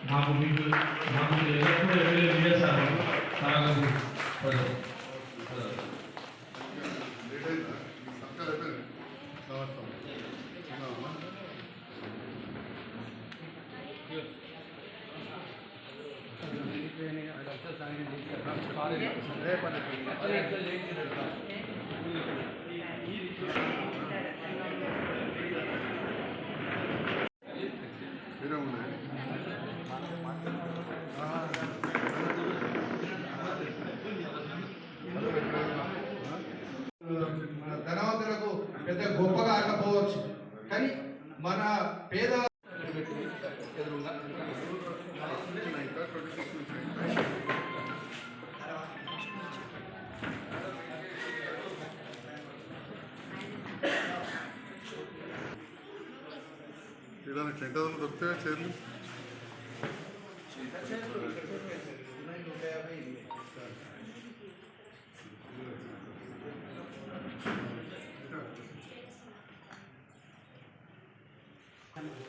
మాకు మీకు మాకు ఎల్లప్పుడూ ఎవరు చేస్తారు ధనవంతులకు పెద్ద గొప్పగా ఆడకపోవచ్చు, కానీ మన పేద ఏదైనా చెంటలు దొరికితే చేర్లు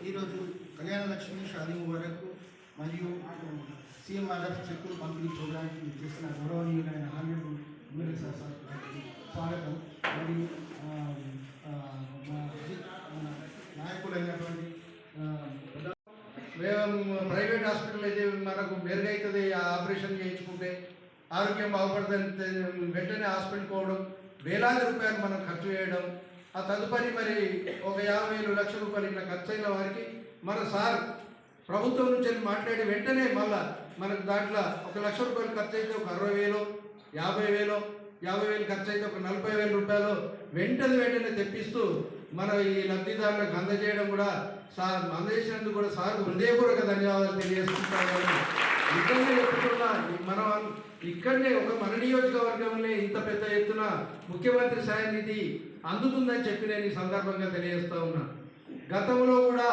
ఈరోజు కళ్యాణ లక్ష్మి షాదీ ముబారక్ మరియు సీఎం ఆదర్శ చెక్కులు పంపిణీ ప్రోగ్రాంకి చేసిన గౌరవనీయులైన హామీలు ఎమ్మెల్యే సార్ స్వాగతం. మరియు నాయకులైనటువంటి ప్రైవేట్ హాస్పిటల్ అయితే మనకు మెరుగవుతుంది, ఆపరేషన్ చేయించుకుంటే ఆరోగ్యం బాగుపడుతుంది, వెంటనే హాస్పిటల్ పోవడం, వేలాది రూపాయలు మనం ఖర్చు చేయడం, ఆ తదుపరి మరి ఒక 50,000 లక్షల రూపాయలు ఇట్లా ఖర్చు అయిన వారికి మన సార్ ప్రభుత్వం నుంచి మాట్లాడి వెంటనే మళ్ళా మనకు దాంట్లో 1,00,000 రూపాయలు ఖర్చు అయితే ఒక 60,000, 50,000, 50,000 ఖర్చు అయితే ఒక 40,000 రూపాయలు వెంటనే తెప్పిస్తూ మన ఈ లబ్ధిదారులకు అందజేయడం కూడా సార్ అందజేసినందుకు కూడా సార్ హృదయపూర్వక ధన్యవాదాలు తెలియజేసుకుంటాను. ఇక్కడనే చెప్పుకున్నా మనం ఇక్కడనే మన నియోజకవర్గంలో ఇంత పెద్ద ఎత్తున ముఖ్యమంత్రి సాయ నిధి అందుతుందని చెప్పి నేను ఈ సందర్భంగా తెలియజేస్తా ఉన్నా. గతంలో కూడా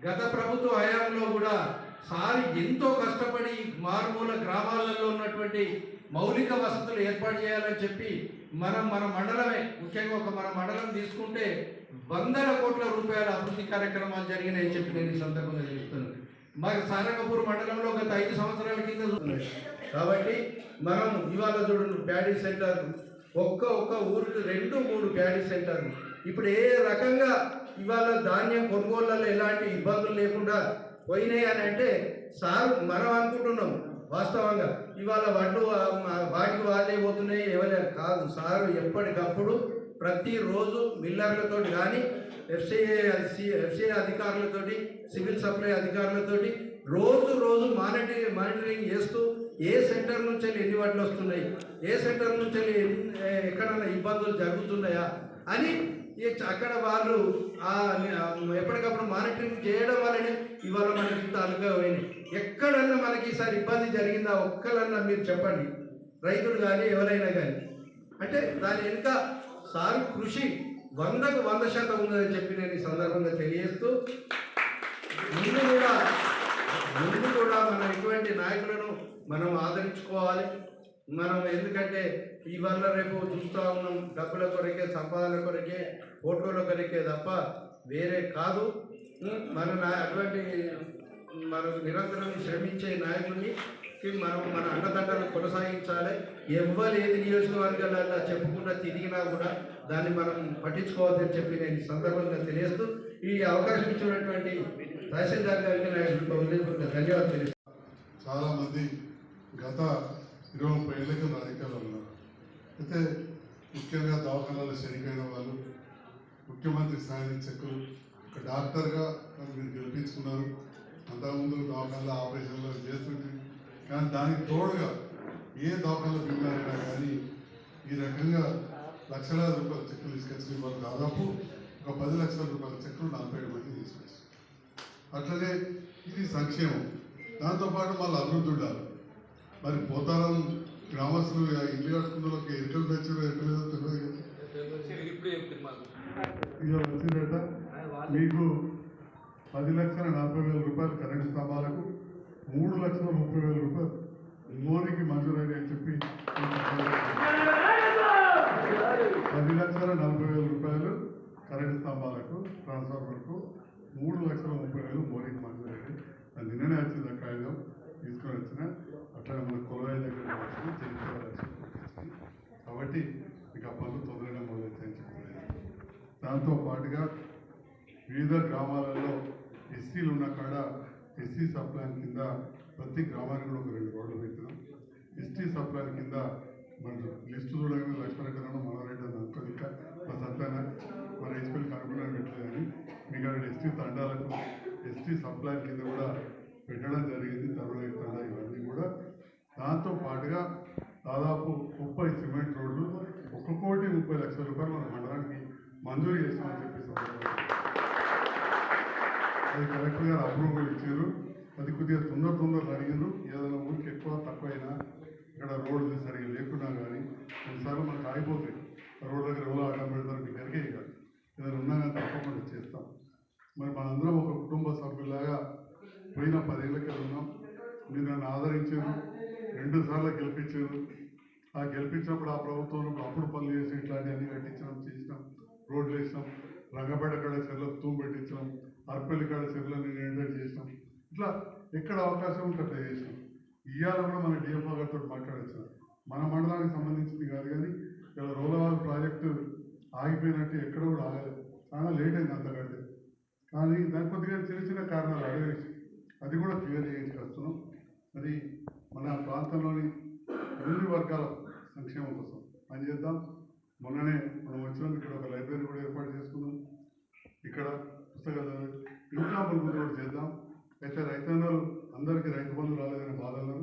గత ప్రభుత్వ హయాంలో కూడా సార్ ఎంతో కష్టపడి మారుమూల గ్రామాలలో ఉన్నటువంటి మౌలిక వసతులు ఏర్పాటు చేయాలని చెప్పి మన మండలమే ముఖ్యంగా మన మండలం తీసుకుంటే 100 కోట్ల రూపాయల అభివృద్ధి కార్యక్రమాలు జరిగినాయని చెప్పి నేను ఈ సందర్భంగా తెలుస్తున్నాను. మాకు సారంగపూర్ మండలంలో గత 5 సంవత్సరాల కింద చూస్తున్నాయి. కాబట్టి మనం ఇవాళ చూడండి ప్యాడీ సెంటర్ ఒక్క ఊరికి 2-3 ప్యాడీ సెంటర్లు ఇప్పుడు ఏ రకంగా ఇవాళ ధాన్యం కొనుగోళ్లలో ఎలాంటి ఇబ్బందులు లేకుండా పోయినాయి అని అంటే సార్ మనం అనుకుంటున్నాం. వాస్తవంగా ఇవాళ వడ్లు వాటికి వాళ్ళే పోతున్నాయి ఎవరే కాదు, సారు ఎప్పటికప్పుడు ప్రతిరోజు మిల్లర్లతో కానీ ఎఫ్సిఐ అధికారులతోటి సివిల్ సప్లై అధికారులతోటి రోజు మానిటరింగ్ చేస్తూ ఏ సెంటర్ నుంచి ఎన్ని వడ్లు వస్తున్నాయి, ఏ సెంటర్ నుంచి ఎక్కడైనా ఇబ్బందులు జరుగుతున్నాయా అని అక్కడ వాళ్ళు ఎప్పటికప్పుడు మానిటరింగ్ చేయడం వల్లనే ఇవాళ మనకి ఇంత అలుగా పోయినాయి. ఎక్కడన్నా మనకి ఈసారి ఇబ్బంది జరిగిందా ఒక్కలన్నా మీరు చెప్పండి, రైతులు కానీ ఎవరైనా కానీ. అంటే దాని వెనుక సార్ కృషి 100కు 100% ఉందని చెప్పి నేను ఈ సందర్భంగా తెలియజేస్తూ ముందు కూడా మనం ఇటువంటి నాయకులను మనం ఆదరించుకోవాలి. మనం ఎందుకంటే ఇవాళ రేపు చూస్తూ ఉన్నాం డబ్బుల కొరకే, సంపాదన కొరకే, ఫోటోల కొరకే తప్ప వేరే కాదు. అటువంటి మనకు నిరంతరం శ్రమించే నాయకుడిని మన అండదండలు కొనసాగించాలి. ఏది నియోజకవర్గాలలో చెప్పుకుంటూ తిరిగినా కూడా దాన్ని మనం పట్టించుకోవద్దని చెప్పి నేను ఈ సందర్భంగా తెలియజేస్తూ ఈ అవకాశం ఇచ్చినటువంటి తహసీల్దార్ గారికి ధన్యవాదాలు తెలియజేస్తాను. చాలామంది గత 20-30 ఏళ్ళ కింద అధికారులు ఉన్నారు. అయితే ముఖ్యంగా దవాఖానాలో చనిపోయిన వాళ్ళు, ముఖ్యమంత్రి స్థాయి చెక్కులు, ఒక డాక్టర్గా మీరు గెలిపించుకున్నారు. అంతకుముందు దవాఖానాలో ఆపరేషన్లో చేస్తుంటే కానీ దానికి తోడుగా ఏ దవాఖానాలో బిల్లారైనా కానీ ఈ రకంగా లక్షలాది రూపాయల చెక్కులు తీసుకొచ్చిన వాళ్ళు దాదాపు ఒక 10 లక్షల రూపాయల చెక్కులు 47 మంది తీసుకొచ్చారు. అట్లనే ఇది సంక్షేమం. దాంతోపాటు మళ్ళీ అభివృద్ధి ఉండాలి. మరి పోతారం గ్రామస్తులు ఇల్లు కట్టుకున్న ఎరుకలు తెచ్చారు, ఎరుకలేదో తెలియదు ఇక వచ్చిందట. మీకు 10,40,000 రూపాయలు కరెంటు స్తంభాలకు, 3,30,000 రూపాయలు లోనికి మంజూరైన అని చెప్పి 10,40,000 రూపాయలు కరెంటు స్తంభాలకు, ట్రాన్స్ఫార్మర్కు, 3,30,000 మోడీకి మంజూరైంది. అది నిన్ననే వచ్చింది ఆ కాగితం తీసుకొని వచ్చిన అట్లా మన కొలవాయి దగ్గర వచ్చింది జగిత్యాల వచ్చింది. కాబట్టి ఇక ఆ పనులు తొందరగా మొదలెత్తాయని చెప్తున్నాను. దాంతో పాటుగా వివిధ గ్రామాలలో ఎస్సీలు ఉన్న కాడ ఎస్సీ సప్లాన్ కింద ప్రతి గ్రామానికి కూడా ఒక 2 రోడ్లు పెట్టినాం. ఎస్టీ సప్లాన్ కింద మన లిస్టు చూడగానే లక్ష్మణ మనోరెడ్డి అని అనుకో ఇంకా మా సత్యాన మన హెచ్పల్లికి అనుకున్నాను పెట్టలేదని మీకు అక్కడ ఎస్టీ తండాలకు ఎస్టీ సప్లాన్ కింద కూడా పెట్టడం జరిగింది. తరుణ తండా ఇవన్నీ కూడా దాంతో పాటుగా దాదాపు 30 సిమెంట్ రోడ్లు 1,30,00,000 రూపాయలు మన మండలానికి మంజూరు చేస్తామని చెప్పేసి అది కలెక్టర్ గారు అప్రూవల్ ఇచ్చారు. అది కొద్దిగా తొందర అడిగారు. ఏదైనా ఊరికి ఎక్కువ తక్కువైనా ఇక్కడ రోడ్లు సరిగా లేకున్నా కానీ కొన్నిసార్లు మనకు ఆగిపోతాయి. రోడ్డు దగ్గర ఎవరో అడ్డం పెడతారు మీకు ఎరిగే కాదు. ఏదైనా ఉన్నా కానీ తప్పకుండా చేస్తాం. మరి మనందరం ఒక కుటుంబ సభ్యులాగా పోయిన 10 ఏళ్ళకి ఉన్నాం. మీరు నన్ను ఆదరించారు, 2 సార్లు గెలిపించారు. ఆ గెలిపించినప్పుడు ఆ ప్రభుత్వంలో అప్పుడు పనులు చేసి ఇట్లాంటివన్నీ కట్టించినాం, చేసినాం, రోడ్లు వేసినాం, రంగపేట కాడ చెర్లకు తూము పెట్టించినాం, అర్పల్లి కాడ చెర్లని నిండేట్ చేసినాం. ఇట్లా ఎక్కడ అవకాశం ఉంటే అట్లా చేసినాం. ఇవాళ కూడా మన డిఎఫ్ఓ గారితో మాట్లాడచ్చు. మన మండలానికి సంబంధించింది కాదు కానీ ఇలా రోలవాల్ ప్రాజెక్టు ఆగిపోయినట్టు ఎక్కడ కూడా ఆగలేదు. చాలా లేట్ అయింది అంతకంటే. కానీ దాని కొద్దిగా చిన్న కారణాలు అడగేసి అది కూడా క్లియర్ చేయించుకొస్తున్నాం. అది మన ప్రాంతంలోని అన్ని వర్గాల సంక్షేమం కోసం పనిచేద్దాం. మొన్ననే మనం వచ్చినాం, ఇక్కడ ఒక లైబ్రరీ కూడా ఏర్పాటు చేసుకున్నాం. ఇక్కడ పుస్తకాలు ఇంకా ముందు కూడా చేద్దాం. అయితే రైతన్నలు అందరికీ రైతు బంధు రాలేదనే బాధలు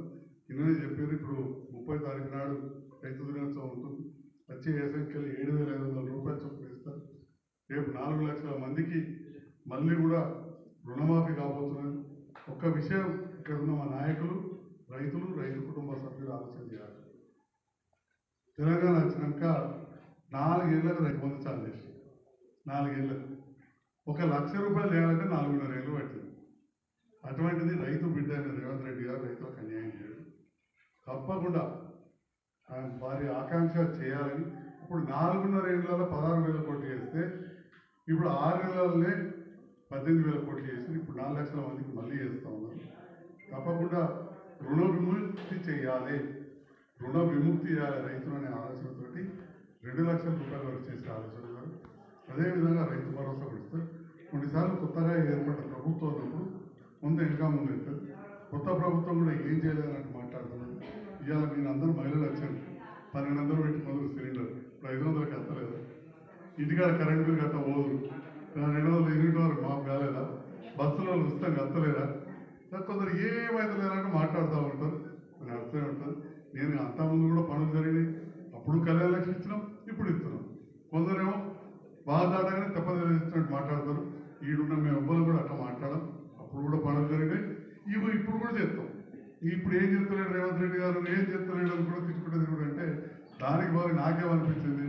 నిన్ననే చెప్పారు. ఇప్పుడు 30 తారీఖు నాడు రైతు దినోత్సవం ఉంటుంది. వచ్చే సంఖ్యలో 7,500 రూపాయలు చొప్పున ఇస్తారు. రేపు 4 లక్షల మందికి మళ్ళీ కూడా రుణమాఫీ కాబోతున్నది. ఒక్క విషయం ఇక్కడ ఉన్న మా నాయకులు, రైతులు, రైతు కుటుంబ సభ్యులు ఆలోచన చేయాలి. తెలంగాణ వచ్చినాక 4 ఏళ్ళకు రైతు బంధు చాలు చేసి 4 ఏళ్ళకు 1 లక్ష రూపాయలు చేయాలంటే 4.5 ఏళ్ళు పట్టింది. అటువంటిది రైతు బిడ్డ అయిన రేవంత్ రెడ్డి గారు రైతులకు అన్యాయం చేయడు. తప్పకుండా ఆయన వారి ఆకాంక్ష చేయాలని ఇప్పుడు 4.5 ఏళ్ళలో 16,000 కోట్లు చేస్తే ఇప్పుడు 6 నెలలనే 18,000 కోట్లు చేసి ఇప్పుడు 4 లక్షల మందికి మళ్ళీ చేస్తూ ఉన్నారు. తప్పకుండా రుణ విముక్తి చేయాలి, రుణ విముక్తి చేయాలి రైతులు అనే ఆలోచనతోటి 2 లక్షల రూపాయల వరకు చేసే ఆలోచన గారు. అదేవిధంగా రైతు భరోసా పెడతారు. కొన్నిసార్లు కొత్తగా ఏర్పడ్డ ప్రభుత్వం ఉన్నప్పుడు ముందు ఇంకా ముందు వెళ్తారు. కొత్త ప్రభుత్వం కూడా ఏం చేయలేదన్నట్టు మాట్లాడుతున్నారు. ఇవాళ మీరు అందరూ మహిళలు వచ్చారు, 1200 పెట్టి మొదలు సిలిండర్ 500కి ఎత్తలేదు. ఇంటికాడ కరెంట్ బిల్ గట్ట పోదు, 200 యూనిట్ వరకు మాకు కాలేదా, బస్సులో ఉచితంగా ఎత్తలేదా, కొందరు ఏమైతే లేదంటే మాట్లాడుతూ ఉంటారు. అని అర్థమే ఉంటుంది. నేను అంతకుముందు కూడా పనులు జరిగినాయి, అప్పుడు కళ్యాణ లక్ష్మి ఇచ్చినాం, ఇప్పుడు ఇస్తున్నాం. కొందరేమో బాగా దాటగానే తెప్పదలిచ్చినట్టు మాట్లాడతారు. ఈడున్న మేము ఎవ్వరు కూడా అట్లా మాట్లాడడం. అప్పుడు కూడా పనులు జరిగినాయి, ఇప్పుడు కూడా చేస్తాం. ఇప్పుడు ఏం చెప్తలేడు రేవంత్ రెడ్డి గారు, ఏం చెప్తలేడు అని కూడా తిట్టుకుంటే తిరుగుడంటే దానికి బాగా నాకేమనిపించింది,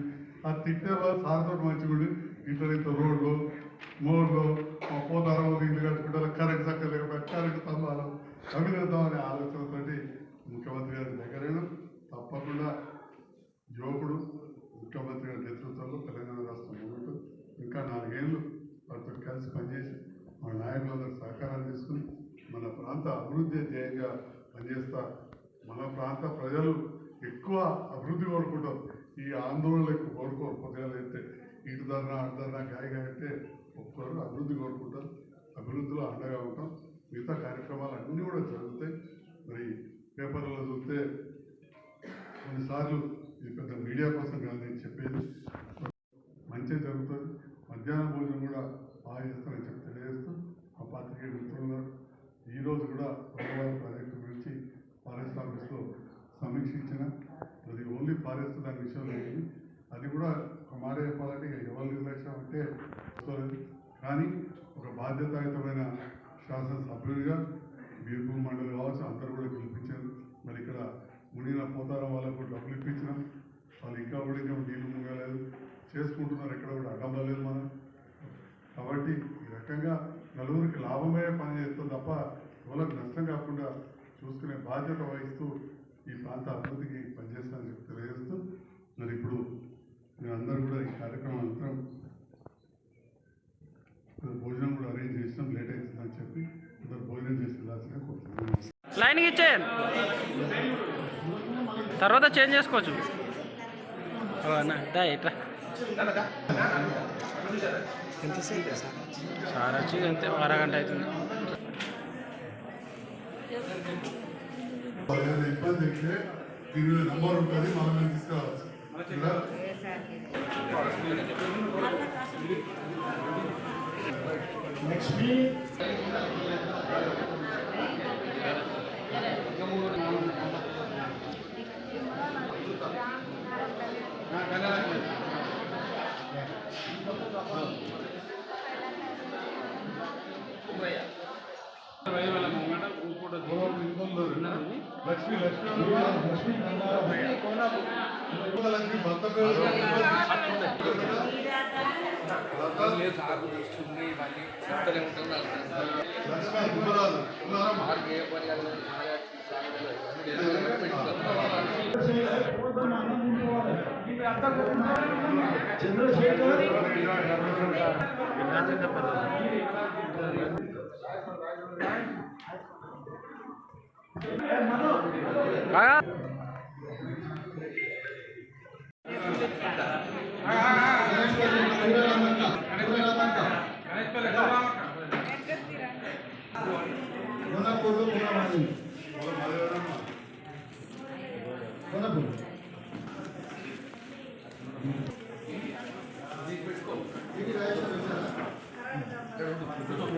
ఆ తిట్టే వాళ్ళు సార్తో మంచిగుండి ఇంట్లో రోడ్లు మోర్లు పోతారం ఇల్లు కట్టుకుంటారు, కరెంట్ చక్కగా లేకపోతే కరెంట్ స్తంభాలు అభినందం అనే ఆలోచనతోటి ముఖ్యమంత్రి గారి దగ్గరైనా తప్పకుండా యువకుడు ముఖ్యమంత్రి గారి నేతృత్వంలో తెలంగాణ రాష్ట్రం ముందు ఇంకా 4 ఏళ్ళు వారితో కలిసి పనిచేసి మన నాయకులందరూ సహకారం తీసుకుని మన ప్రాంత అభివృద్ధి ధ్యేయంగా పనిచేస్తా. మన ప్రాంత ప్రజలు ఎక్కువ అభివృద్ధి కోరుకుంటారు. ఈ ఆందోళనలు ఎక్కువ కోరుకోరు. పొద్దుగా అయితే ఇటు ధరనా అటు ధరనా గాయగా అయితే ఒప్పుకోరు. అభివృద్ధి కోరుకుంటారు. అభివృద్ధిలో అండగా ఉంటాం. మిగతా కార్యక్రమాలు అన్నీ కూడా జరుగుతాయి. మరి పేపర్లో చూస్తే కొన్నిసార్లు ఇది పెద్ద మీడియా కోసం కాదు నేను చెప్పేది, మంచిగా జరుగుతుంది. మధ్యాహ్న భోజనం కూడా బాగా చేస్తారని చెప్పి తెలియజేస్తూ ఆ పాత్రికేయులు మిత్రులు ఈరోజు కూడా పోలవరం ప్రాజెక్టు గురించి ఫారెస్ట్ ఆఫీస్లో సమీక్షించిన అది ఓన్లీ ఫారెస్ట్ దాని విషయంలో లేదు. అది కూడా ఒక మాట చెప్పాలంటే ఎవరు నిర్లక్ష్యం అంటే వస్తుంది. కానీ ఒక బాధ్యతాయుతమైన శాసనసభ్యుడిగా బీర్పూర్ మండలి కావచ్చు అందరూ కూడా గెలిపించారు. మరి ఇక్కడ మునిగిన పోతారం వాళ్ళకు డబ్బులు ఇప్పించినాం. వాళ్ళు ఇంకా కూడా నీళ్లు మునగలేదు, చేసుకుంటున్నారు. ఎక్కడ కూడా అడ్డం లేదు మనం. కాబట్టి ఈ రకంగా నలుగురికి లాభమే పని చేస్తుంది తప్ప ఎవరికి నష్టం కాకుండా చూసుకునే బాధ్యత వహిస్తూ ఈ ప్రాంత అభివృద్ధికి పనిచేస్తానని చెప్పి తెలియజేస్తూ మరి ఇప్పుడు మేమందరూ కూడా ఈ కార్యక్రమం అంతరం భోజనం కూడా అరేంజ్ చేసినాం. లేట్ అవుతుందని చెప్పి అందరు భోజనం చేసి లైన్కి ఇచ్చేయండి, తర్వాత చేంజ్ చేసుకోవచ్చు. అన్నా దా ఇట్లా ఎంతసేపు సార్ వచ్చి అంతే అరగంట అవుతుంది. ఇబ్బంది అయితే దీని నంబర్ ఉంటుంది, మనం తీసుకురావచ్చు. నెక్స్ట్ మీటింగ్ లక్ష్మి భర్త పేరు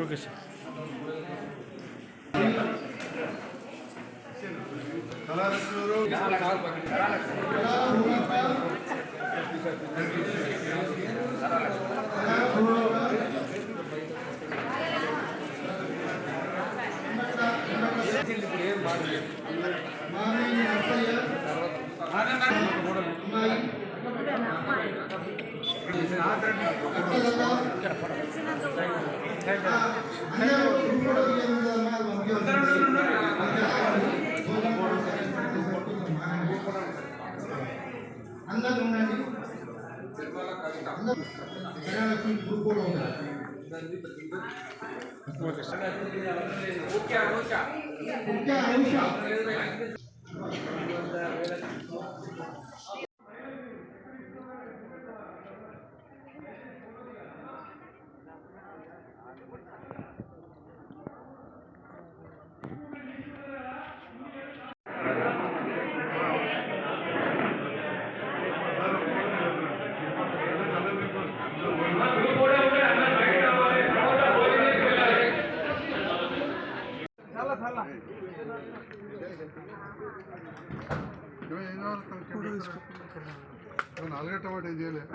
ఓకే సార్. అందరూ ఉండండి. గజలక్ష్మి గ్రూప్ కూడా ఉండాలి. ముఖ్య అంశం నాలుగే టమాటా ఏం చేయలేదు.